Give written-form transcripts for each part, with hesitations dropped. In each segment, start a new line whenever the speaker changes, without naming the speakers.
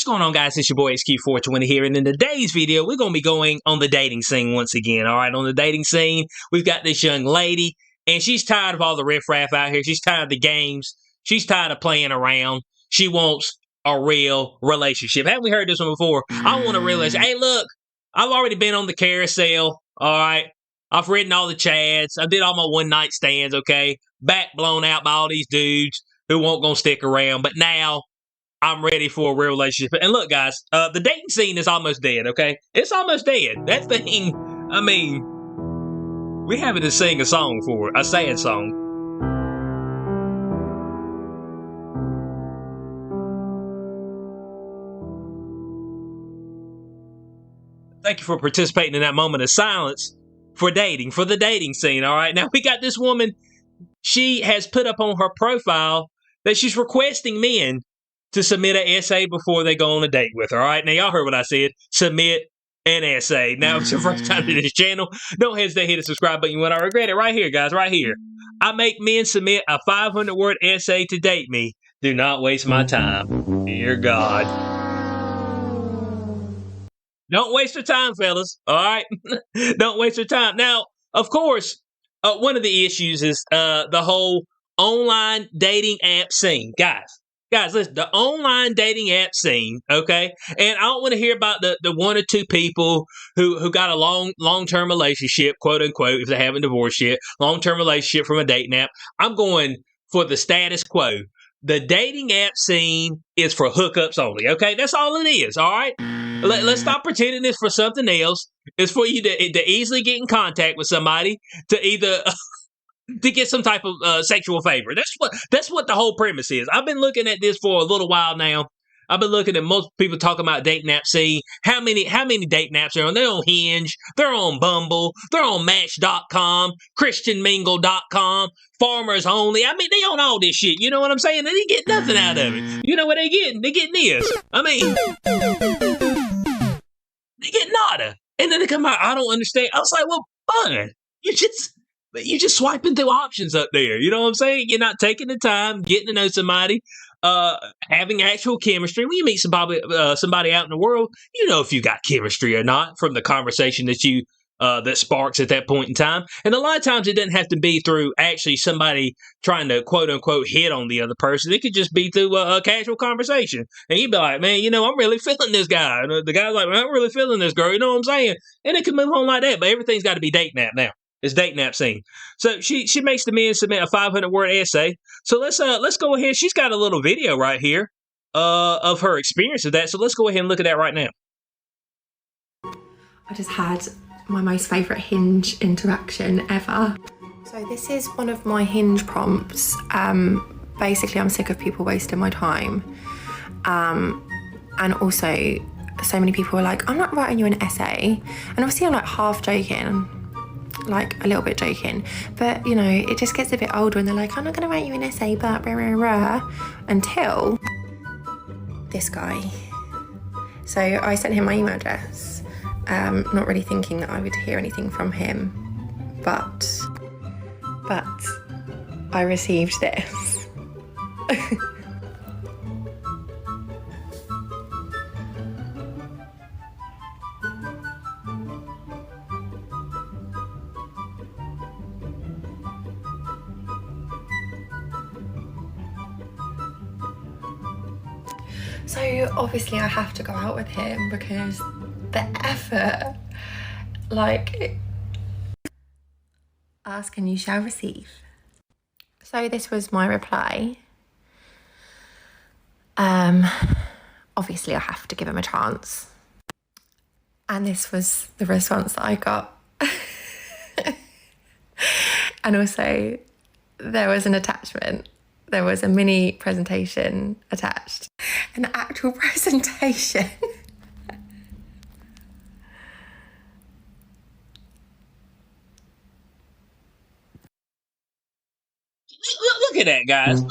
What's going on, guys? It's your boy XQ420 here, and in today's video, we're going to be going on the dating scene once again. All right, on the dating scene, we've got this young lady, and she's tired of all the riffraff out here. She's tired of the games. She's tired of playing around. She wants a real relationship. Haven't we heard this one before? I want a real relationship. Hey, look, I've already been on the carousel. All right, I've written all the chads. I did all my one-night stands. Okay, back blown out by all these dudes who won't gonna stick around. But now I'm ready for a real relationship. And look, guys, the dating scene is almost dead, okay? It's almost dead. That thing, I mean, we're having to sing a song for it, a sad song. Thank you for participating in that moment of silence for dating, for the dating scene, all right? Now, we got this woman. She has put up on her profile that she's requesting men to submit an essay before they go on a date with her. All right, now y'all heard what I said. Submit an essay. Now, if it's your first time to this channel, don't hesitate to hit the subscribe button when I regret it. Right here, guys, right here. I make men submit a 500-word essay to date me. Do not waste my time. Dear God. Don't waste your time, fellas. All right? Don't waste your time. Now, of course, one of the issues is the whole online dating app scene. Guys, listen, the online dating app scene, okay? And I don't want to hear about the one or two people who got a long-term relationship, quote unquote, if they haven't divorced yet, long-term relationship from a dating app. I'm going for the status quo. The dating app scene is for hookups only, okay? That's all it is, all right? Let's stop pretending it's for something else. It's for you to easily get in contact with somebody, to either to get some type of sexual favor. That's what the whole premise is. I've been looking at this for a little while now. I've been looking at most people talking about dating app scene. How many dating apps are on? They're on Hinge. They're on Bumble. They're on Match.com, ChristianMingle.com, Farmers Only. I mean, they on all this shit. You know what I'm saying? They get nothing out of it. You know what they getting? They getting this. I mean, they get nada. And then they come out, I don't understand. I was like, well, fun. You're just swiping through options up there. You know what I'm saying? You're not taking the time, getting to know somebody, having actual chemistry. When you meet somebody out in the world, you know if you got chemistry or not from the conversation that sparks at that point in time. And a lot of times it doesn't have to be through actually somebody trying to quote unquote hit on the other person. It could just be through a casual conversation. And you'd be like, man, I'm really feeling this guy. And the guy's like, well, I'm really feeling this girl. You know what I'm saying? And it can move on like that. But everything's got to be dating app now. It's dating app scene. So she makes the men submit a 500-word essay. So let's go ahead. She's got a little video right here of her experience of that. So let's go ahead and look at that right now.
I just had my most favourite Hinge interaction ever. So this is one of my Hinge prompts. Basically, I'm sick of people wasting my time. And also, so many people are like, I'm not writing you an essay. And obviously I'm like half joking, like a little bit joking, but it just gets a bit older and they're like, I'm not gonna write you an essay, but rah, rah, rah, until this guy. So I sent him my email address, not really thinking that I would hear anything from him, but I received this. So obviously I have to go out with him because the effort, like, ask and you shall receive. So this was my reply. Obviously I have to give him a chance. And this was the response that I got. And also there was an attachment. There was a mini presentation attached. An actual presentation.
Look at that, guys.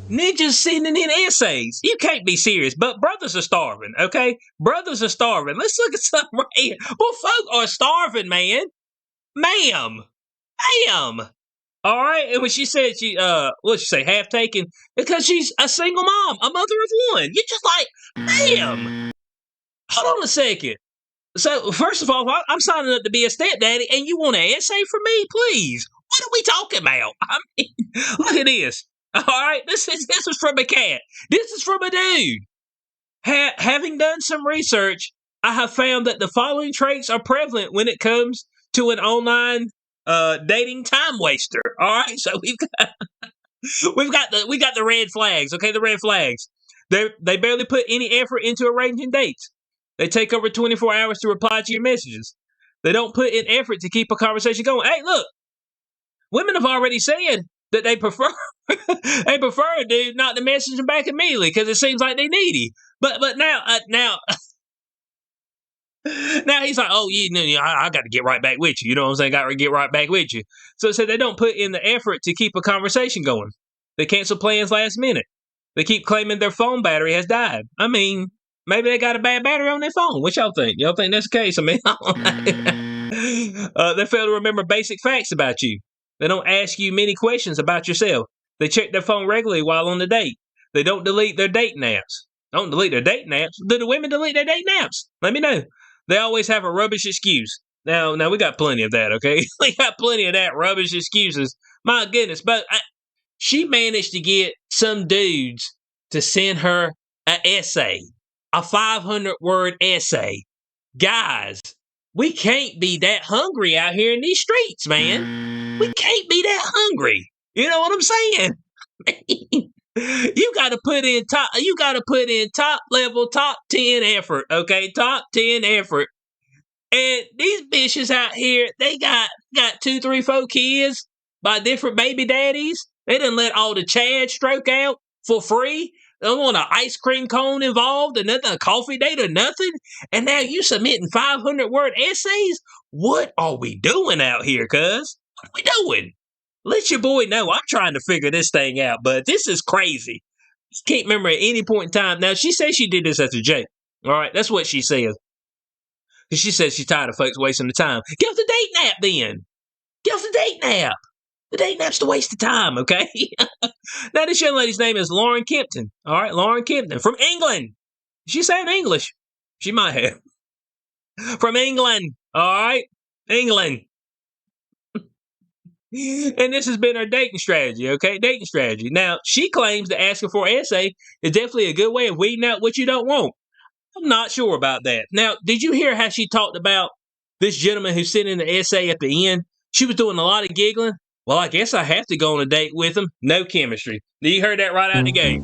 Ninjas sending in essays. You can't be serious, but brothers are starving, okay? Brothers are starving. Let's look at something right here. Well, folk are starving, man. Ma'am. All right, and when she said what'd she say, half taken, because she's a single mom, a mother of one. You're just like, damn. Hold on a second. So first of all, I'm signing up to be a stepdaddy, and you want an essay from me, please? What are we talking about? I mean, look at this. All right, this is from a cat. This is from a dude. Having done some research, I have found that the following traits are prevalent when it comes to an online dating time waster. All right, so we got the red flags. Okay, the red flags. They barely put any effort into arranging dates. They take over 24 hours to reply to your messages. They don't put in effort to keep a conversation going. Hey, look, women have already said that they prefer a dude not to message them back immediately because it seems like they needy. But now now he's like, oh, I got to get right back with you. You know what I'm saying? Got to get right back with you. So they don't put in the effort to keep a conversation going. They cancel plans last minute. They keep claiming their phone battery has died. I mean, maybe they got a bad battery on their phone. What y'all think? Y'all think that's the case? I mean, they fail to remember basic facts about you. They don't ask you many questions about yourself. They check their phone regularly while on the date. They don't delete their dating apps. Don't delete their dating apps. Do the women delete their dating apps? Let me know. They always have a rubbish excuse. Now we got plenty of that, okay? We got plenty of that rubbish excuses. My goodness. But she managed to get some dudes to send her an essay, a 500-word essay. Guys, we can't be that hungry out here in these streets, man. We can't be that hungry. You know what I'm saying? You got to put in top level, top 10 effort, okay? Top 10 effort. And these bitches out here, they got 2, 3, 4 kids by different baby daddies. They done let all the Chad stroke out for free. They don't want an ice cream cone involved or nothing, a coffee date or nothing. And now you submitting 500-word essays? What are we doing out here, cuz? What are we doing? Let your boy know I'm trying to figure this thing out, but this is crazy. I can't remember at any point in time. Now, she says she did this as a joke. All right, that's what she says. Because she says she's tired of folks wasting the time. Get off the dating app then. Get off the dating app. The dating app's a waste of time, okay? Now, this young lady's name is Lauren Kempton. All right, Lauren Kempton from England. She sound English. She might have. From England. All right, England. And this has been her dating strategy, okay? Dating strategy. Now, she claims that asking for an essay is definitely a good way of weeding out what you don't want. I'm not sure about that. Now, did you hear how she talked about this gentleman who sent in the essay at the end? She was doing a lot of giggling. Well, I guess I have to go on a date with him. No chemistry. You heard that right out of the gate.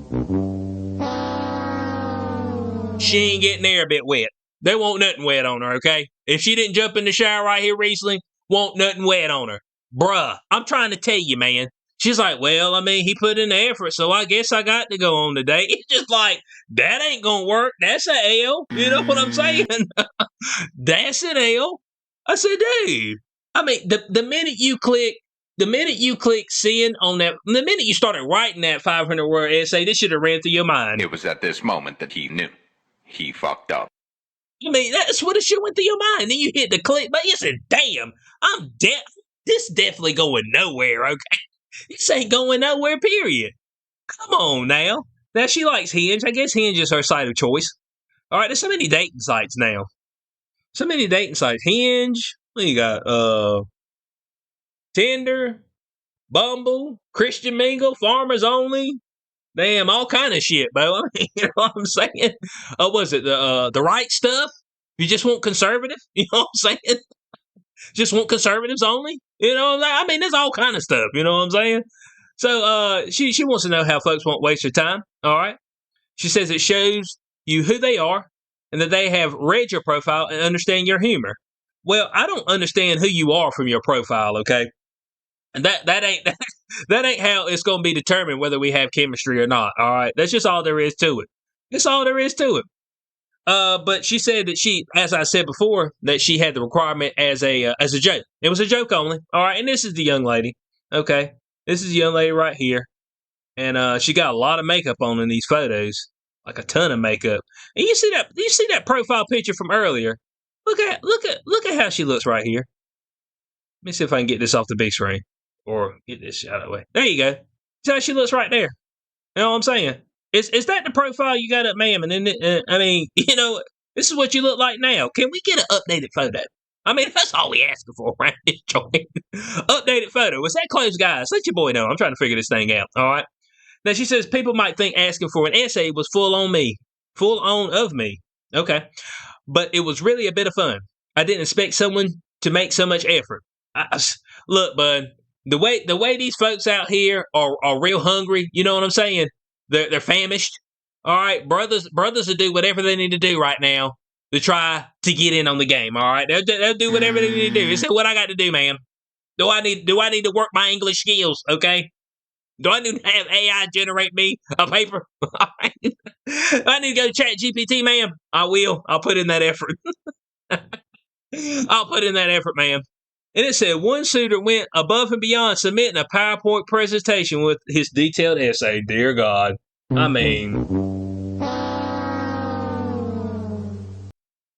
She ain't getting there a bit wet. There won't nothing wet on her, okay? If she didn't jump in the shower right here recently, won't nothing wet on her. Bruh, I'm trying to tell you, man. She's like, well, I mean, he put in the effort, so I guess I got to go on the date. It's just like, that ain't gonna work. That's a L. You know what I'm saying? That's an L. I said, dude. I mean, the minute you click send on that, the minute you started writing that 500-word essay, this should have ran through your mind.
It was at this moment that he knew. He fucked up.
I mean, that's what it should went through your mind. Then you hit the click button. You said, damn, this definitely going nowhere, okay? This ain't going nowhere, period. Come on now. Now, she likes Hinge. I guess Hinge is her site of choice. All right, there's so many dating sites now. So many dating sites. Hinge. What you got? Tinder, Bumble, Christian Mingle, Farmers Only. Damn, all kind of shit, bro. You know what I'm saying? Was it the right stuff? You just want conservative? You know what I'm saying? Just want conservatives only? You know what I'm saying? I mean, there's all kind of stuff. You know what I'm saying? So she wants to know how folks won't waste their time. All right. She says it shows you who they are and that they have read your profile and understand your humor. Well, I don't understand who you are from your profile, okay? And that ain't how it's going to be determined whether we have chemistry or not. All right, that's just all there is to it. That's all there is to it. But she said that she, as I said before, that she had the requirement as a joke. It was a joke only. All right, and this is the young lady. Okay, this is the young lady right here, and she got a lot of makeup on in these photos, like a ton of makeup. And you see that profile picture from earlier. Look at how she looks right here. Let me see if I can get this off the big screen. or get this out of the way. There you go. See how she looks right there. You know what I'm saying? Is that the profile you got up, ma'am? And then, I mean, this is what you look like now. Can we get an updated photo? I mean, that's all we asking for around this joint. Updated photo. Was that close, guys? Let your boy know. I'm trying to figure this thing out. All right. Now, she says people might think asking for an essay was full on me. Full on of me. Okay. But it was really a bit of fun. I didn't expect someone to make so much effort. Look, bud, the way these folks out here are real hungry, you know what I'm saying? They're famished. All right, brothers will do whatever they need to do right now to try to get in on the game. All right, they'll do whatever they need to do. They say, what I got to do, ma'am? Do I need to work my English skills? Okay. Do I need to have AI generate me a paper? All right. Do I need to go to Chat GPT, ma'am? I will. I'll put in that effort. I'll put in that effort, ma'am. And it said one suitor went above and beyond submitting a PowerPoint presentation with his detailed essay. Dear God. I mean,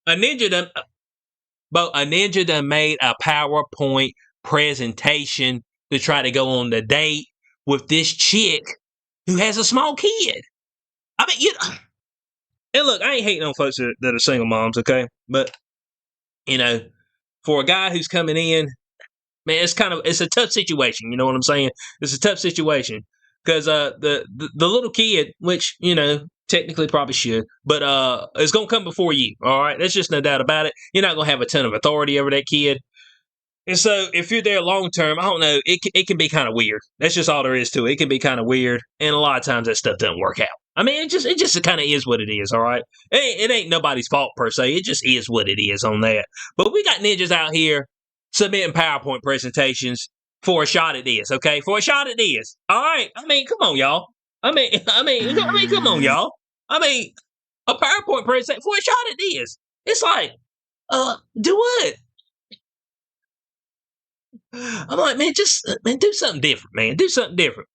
a ninja done made a PowerPoint presentation to try to go on the date with this chick who has a small kid. I mean, and look, I ain't hating on folks that are single moms, okay? But, for a guy who's coming in, man, it's a tough situation. You know what I'm saying? It's a tough situation because the little kid, which technically probably should, but is gonna come before you. All right, there's just no doubt about it. You're not gonna have a ton of authority over that kid, and so if you're there long term, I don't know, it can be kind of weird. That's just all there is to it. It can be kind of weird, and a lot of times that stuff doesn't work out. I mean, it just kind of is what it is. All right, it ain't nobody's fault per se. It just is what it is on that. But we got ninjas out here submitting PowerPoint presentations for a shot at this, okay? For a shot at this. All right. I mean, come on, y'all. I mean, come on, y'all. I mean, a PowerPoint presentation for a shot at this. It's like, do what? I'm like, man, do something different, man. Do something different.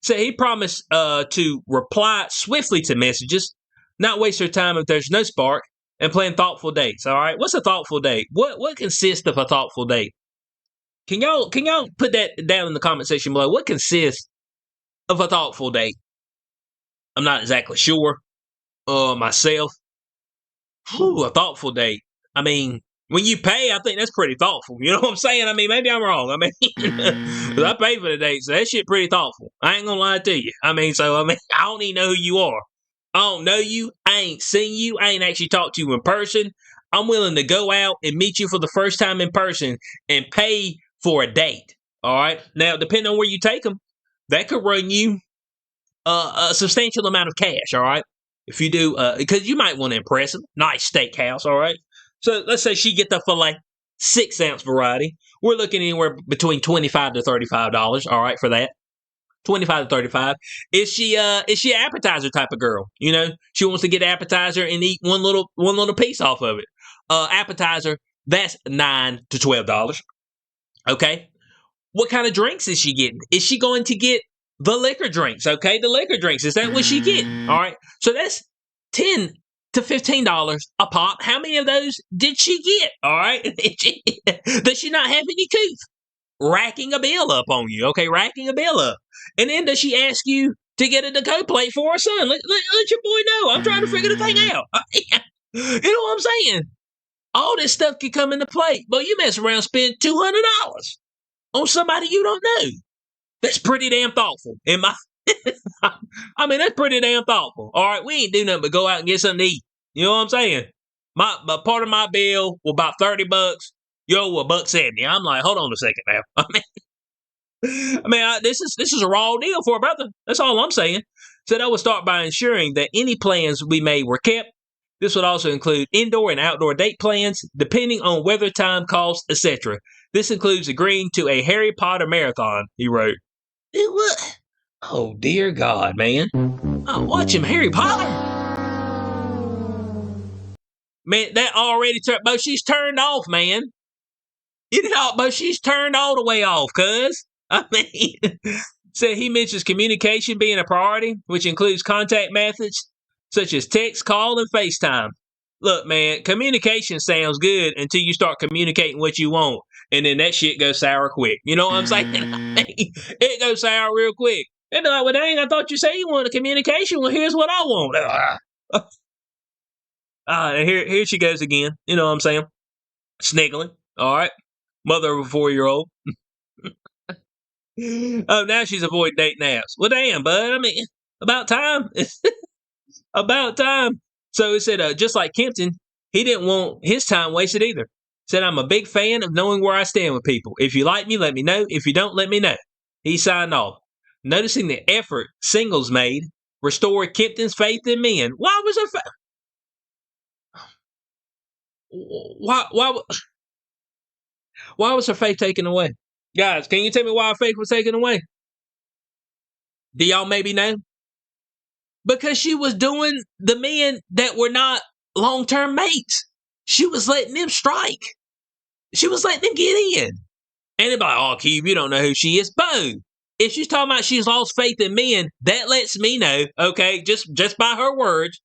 So he promised to reply swiftly to messages, not waste their time if there's no spark, and plan thoughtful dates. All right, what's a thoughtful date? What consists of a thoughtful date? Can y'all put that down in the comment section below? What consists of a thoughtful date? I'm not exactly sure. Myself. A thoughtful date. I mean, when you pay, I think that's pretty thoughtful. You know what I'm saying? I mean, maybe I'm wrong. I mean, 'cause I pay for the date, so that shit pretty thoughtful. I ain't gonna lie to you. I mean, I don't even know who you are. I don't know you. I ain't seen you. I ain't actually talked to you in person. I'm willing to go out and meet you for the first time in person and pay for a date. All right. Now, depending on where you take them, that could run you a substantial amount of cash. All right. If you do, because you might want to impress them. Nice steakhouse. All right. So let's say she get the filet 6-ounce variety. We're looking anywhere between $25 to $35. All right, for that. 25 to 35. Is she an appetizer type of girl? She wants to get appetizer and eat one little piece off of it. Appetizer, that's $9 to $12. Okay. What kind of drinks is she getting? Is she going to get the liquor drinks? Okay, the liquor drinks. Is that what she getting? All right. So that's $10 to $15 a pop. How many of those did she get? All right. Does she not have any couth? Racking a bill up on you, okay? Racking a bill up. And then does she ask you to get a deco plate for her son? Let your boy know. I'm trying to figure the thing out. You know what I'm saying? All this stuff can come into play, but you mess around and spend $200 on somebody you don't know. That's pretty damn thoughtful. I mean, that's pretty damn thoughtful. All right, we ain't do nothing but go out and get something to eat. You know what I'm saying? But part of my bill was about $30. Yo, $1.70. I'm like, hold on a second now. This is a raw deal for a brother. That's all I'm saying. So that would start by ensuring that any plans we made were kept. This would also include indoor and outdoor date plans, depending on weather, time, cost, etc. This includes agreeing to a Harry Potter marathon, he wrote. What? Oh, dear God, man. Oh, watch him, Harry Potter. Man, that already but she's turned off, man. But she's turned all the way off, cuz. I mean, so he mentions communication being a priority, which includes contact methods such as text, call, and FaceTime. Look, man, communication sounds good until you start communicating what you want. and then that shit goes sour quick. You know what I'm saying? It goes sour real quick. They'd be like, well, dang, I thought you said you wanted communication. Well, here's what I want. Here she goes again. You know what I'm saying? Sniggling. All right. Mother of a 4-year-old. Oh, now she's avoiding dating apps. Well, damn, bud. I mean, about time. About time. So it said, just like Kempton, he didn't want his time wasted either. Said, I'm a big fan of knowing where I stand with people. If you like me, let me know. If you don't, let me know. He signed off. Noticing the effort singles made restored Kempton's faith in men. Why was her why was her faith taken away? Guys, can you tell me why her faith was taken away? Do y'all maybe know? Because she was doing the men that were not long-term mates. She was letting them strike. She was letting them get in. And they'd be like, oh, Keith, you don't know who she is. Bo, if she's talking about she's lost faith in men, that lets me know, okay, just by her words,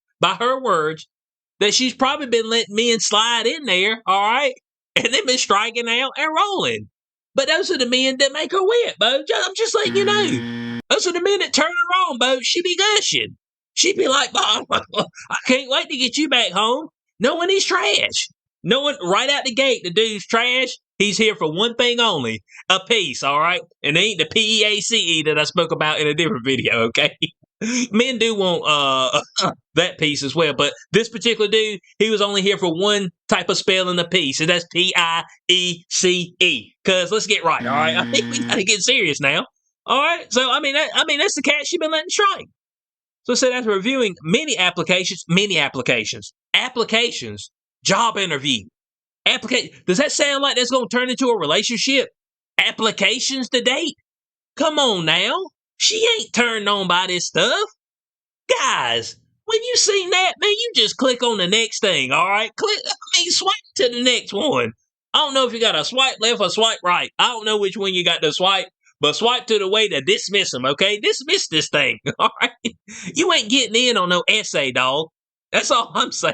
that she's probably been letting men slide in there, all right? And they've been striking out and rolling. But those are the men that make her wet, Bo. I'm just letting you know. Those are the men that turn her on, Bo. She be gushing. She'd be like, Bob, I can't wait to get you back home. Knowing he's trash. Knowing right out the gate the dude's trash, he's here for one thing only, a piece, all right? And it ain't the PEACE that I spoke about in a different video, okay? Men do want that piece as well, but this particular dude, he was only here for one type of spell in the piece, and that's PIECE. Because let's get right, all right? I think we gotta get serious now, all right? So, I mean, that's the cat she been letting strike. So it said after reviewing many applications, job interview, does that sound like that's going to turn into a relationship? Applications to date? Come on now. She ain't turned on by this stuff. Guys, when you seen that, man, you just click on the next thing, all right? Swipe to the next one. I don't know if you got a swipe left or swipe right. I don't know which one you got to swipe. But swipe to the way to dismiss them, okay? Dismiss this thing, all right? You ain't getting in on no essay, dog. That's all I'm saying.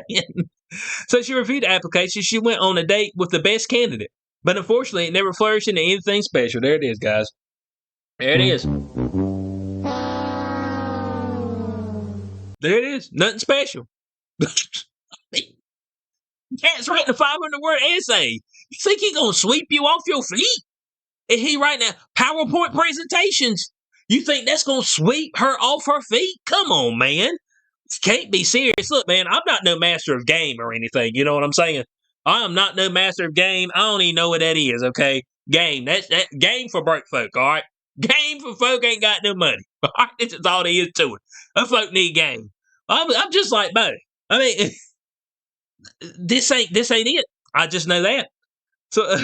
So she reviewed the application. She went on a date with the best candidate. But unfortunately, it never flourished into anything special. There it is, guys. There it is. There it is. Nothing special. Cat's writing a 500-word essay. You think he gonna sweep you off your feet? And he writing PowerPoint presentations. You think that's going to sweep her off her feet? Come on, man. This can't be serious. Look, man, I'm not no master of game or anything. You know what I'm saying? I am not no master of game. I don't even know what that is, okay? Game. That's game for broke folk, all right? Game for folk ain't got no money. All right? This is all there is to it. Them folk need game. I'm just like, Bo. I mean, this ain't it. I just know that. So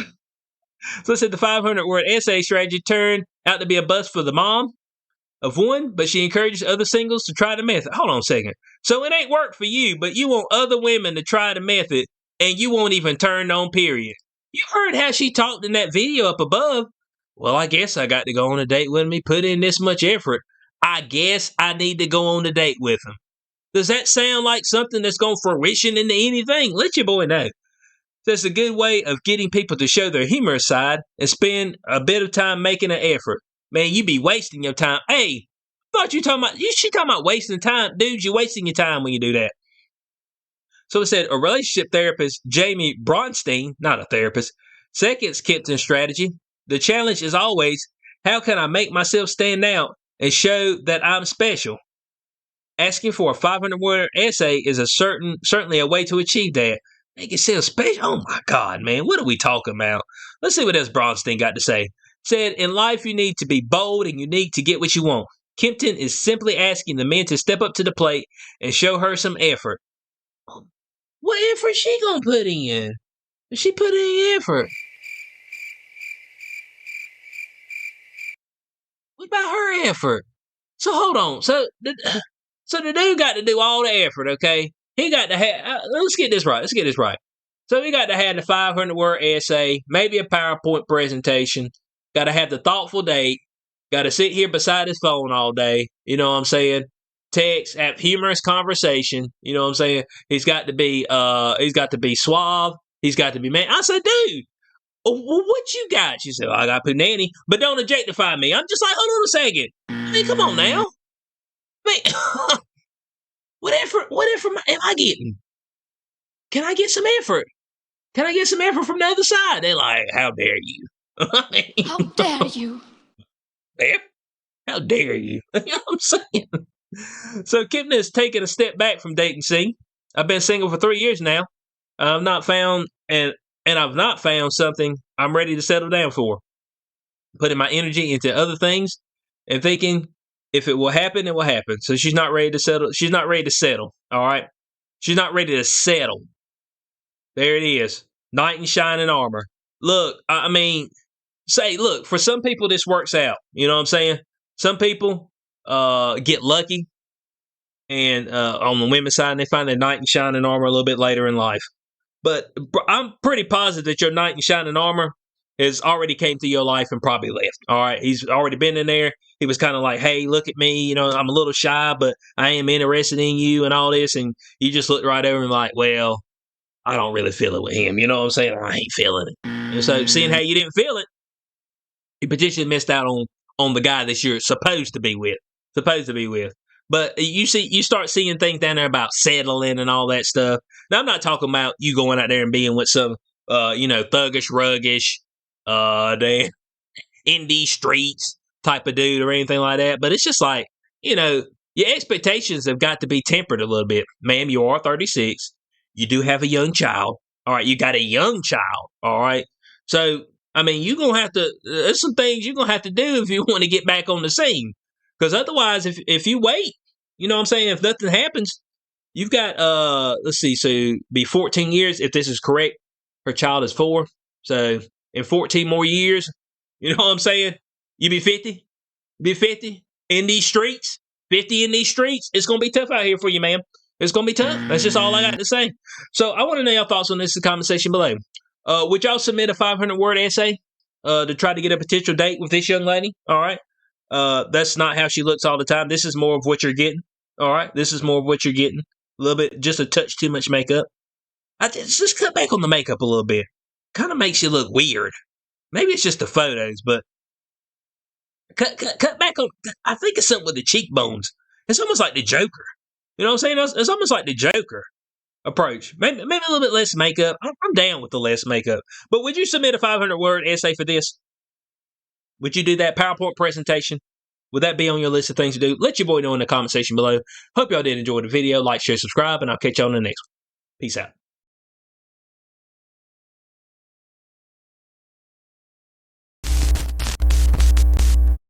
it said the 500-word essay strategy turned out to be a bust for the mom of one, but she encourages other singles to try the method. Hold on a second. So it ain't worked for you, but you want other women to try the method, and you won't even turn on, period. You heard how she talked in that video up above. Well, I guess I got to go on a date with him. He put in this much effort. I guess I need to go on a date with him. Does that sound like something that's going to fruition into anything? Let your boy know. That's a good way of getting people to show their humorous side and spend a bit of time making an effort. Man, you be wasting your time. Hey, thought she talking about wasting time. Dude, you're wasting your time when you do that. So it said a relationship therapist, Jamie Bronstein, not a therapist, seconds Kempton's strategy. The challenge is always, how can I make myself stand out and show that I'm special? Asking for a 500-word essay is certainly a way to achieve that. Make yourself special. Oh my God, man. What are we talking about? Let's see what else Bronstein got to say. Said, in life you need to be bold and unique to get what you want. Kempton is simply asking the men to step up to the plate and show her some effort. What effort she gonna put in? She put in effort. What about her effort? So hold on. So the dude got to do all the effort, okay? He got to have, let's get this right. So he got to have the 500-word essay, maybe a PowerPoint presentation, got to have the thoughtful date, got to sit here beside his phone all day, you know what I'm saying? Text, have humorous conversation, you know what I'm saying? He's got to be suave, he's got to be man. I said, dude, Oh, well, what you got? She said, well, I got punani, but don't objectify me. I'm just like, hold on a second. I mean, come on now. I mean, what effort am I getting? Can I get some effort? Can I get some effort from the other side? They're like, how dare you?
How dare you?
How dare you? You know what I'm saying? So Kempton has taken a step back from dating scene. I've been single for 3 years now. I've not found I've not found something I'm ready to settle down for. Putting my energy into other things and thinking if it will happen, it will happen. So she's not ready to settle. She's not ready to settle. All right. She's not ready to settle. There it is. Knight in shining armor. Look, I mean, look, for some people this works out. You know what I'm saying? Some people get lucky, and on the women's side, they find their knight in shining armor a little bit later in life. But I'm pretty positive that your knight in shining armor has already came to your life and probably left. All right, he's already been in there. He was kind of like, hey, look at me. You know, I'm a little shy, but I am interested in you and all this. And you just looked right over and like, well, I don't really feel it with him. You know what I'm saying? I ain't feeling it. And so seeing how you didn't feel it, you potentially missed out on the guy that you're supposed to be with. But you start seeing things down there about settling and all that stuff. Now, I'm not talking about you going out there and being with some, thuggish, ruggish, damn, indie streets type of dude or anything like that. But it's just like, your expectations have got to be tempered a little bit. Ma'am, you are 36. You do have a young child. All right, you got a young child. All right. So, I mean, you're going to have to, there's some things you're going to have to do if you want to get back on the scene. Because otherwise, if you wait, you know what I'm saying, if nothing happens, you've got, let's see, so be 14 years, if this is correct. Her child is 4. So in 14 more years, you know what I'm saying, you be 50. Be 50 in these streets. 50 in these streets. It's going to be tough out here for you, ma'am. It's going to be tough. That's just all I got to say. So I want to know your thoughts on this in the comment section below. Would y'all submit a 500-word essay to try to get a potential date with this young lady? All right. That's not how she looks all the time. This is more of what you're getting. All right. This is more of what you're getting. A little bit, just a touch too much makeup. Just cut back on the makeup a little bit. Kind of makes you look weird. Maybe it's just the photos, but cut back on. I think it's something with the cheekbones. It's almost like the Joker. You know what I'm saying? It's almost like the Joker approach. Maybe a little bit less makeup. I'm down with the less makeup. But would you submit a 500-word essay for this? Would you do that PowerPoint presentation? Would that be on your list of things to do? Let your boy know in the comment section below. Hope y'all did enjoy the video. Like, share, subscribe, and I'll catch y'all on the next one. Peace out.